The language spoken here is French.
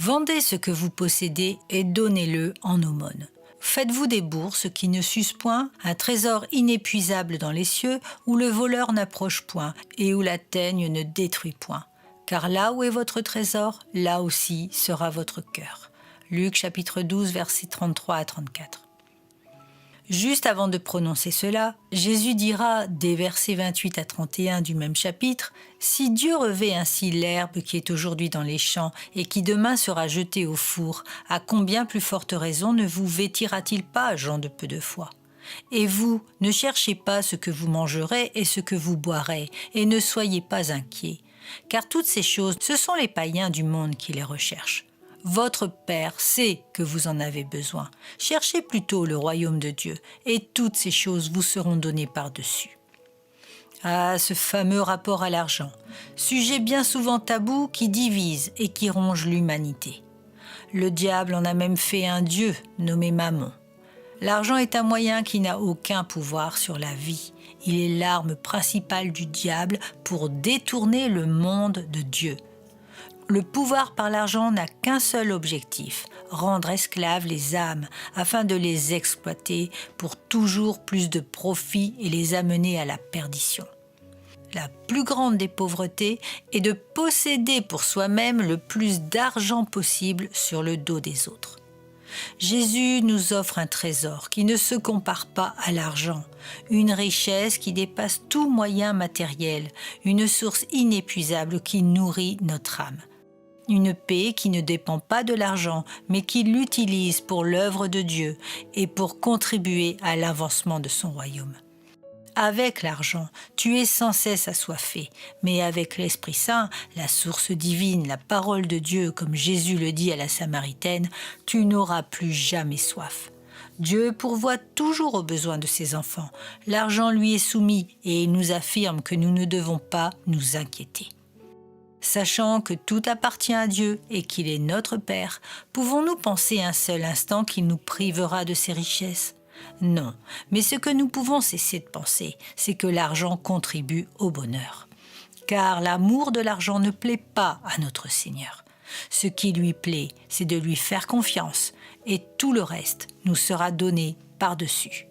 Vendez ce que vous possédez et donnez-le en aumône. Faites-vous des bourses qui ne s'usent point, un trésor inépuisable dans les cieux, où le voleur n'approche point et où la teigne ne détruit point. Car là où est votre trésor, là aussi sera votre cœur. Luc chapitre 12, versets 33 à 34. Juste avant de prononcer cela, Jésus dira, des versets 28 à 31 du même chapitre, « Si Dieu revêt ainsi l'herbe qui est aujourd'hui dans les champs et qui demain sera jetée au four, à combien plus forte raison ne vous vêtira-t-il pas, gens de peu de foi ? Et vous, ne cherchez pas ce que vous mangerez et ce que vous boirez, et ne soyez pas inquiets, car toutes ces choses, ce sont les païens du monde qui les recherchent. Votre Père sait que vous en avez besoin. Cherchez plutôt le royaume de Dieu, et toutes ces choses vous seront données par-dessus. » Ah, ce fameux rapport à l'argent, sujet bien souvent tabou qui divise et qui ronge l'humanité. Le diable en a même fait un dieu nommé Mammon. L'argent est un moyen qui n'a aucun pouvoir sur la vie. Il est l'arme principale du diable pour détourner le monde de Dieu. Le pouvoir par l'argent n'a qu'un seul objectif, rendre esclaves les âmes, afin de les exploiter pour toujours plus de profit et les amener à la perdition. La plus grande des pauvretés est de posséder pour soi-même le plus d'argent possible sur le dos des autres. Jésus nous offre un trésor qui ne se compare pas à l'argent, une richesse qui dépasse tout moyen matériel, une source inépuisable qui nourrit notre âme. Une paix qui ne dépend pas de l'argent, mais qui l'utilise pour l'œuvre de Dieu et pour contribuer à l'avancement de son royaume. Avec l'argent, tu es sans cesse assoiffé, mais avec l'Esprit Saint, la source divine, la parole de Dieu, comme Jésus le dit à la Samaritaine, tu n'auras plus jamais soif. Dieu pourvoit toujours aux besoins de ses enfants. L'argent lui est soumis et il nous affirme que nous ne devons pas nous inquiéter. Sachant que tout appartient à Dieu et qu'il est notre Père, pouvons-nous penser un seul instant qu'il nous privera de ses richesses ? Non, mais ce que nous pouvons cesser de penser, c'est que l'argent contribue au bonheur. Car l'amour de l'argent ne plaît pas à notre Seigneur. Ce qui lui plaît, c'est de lui faire confiance, et tout le reste nous sera donné par-dessus.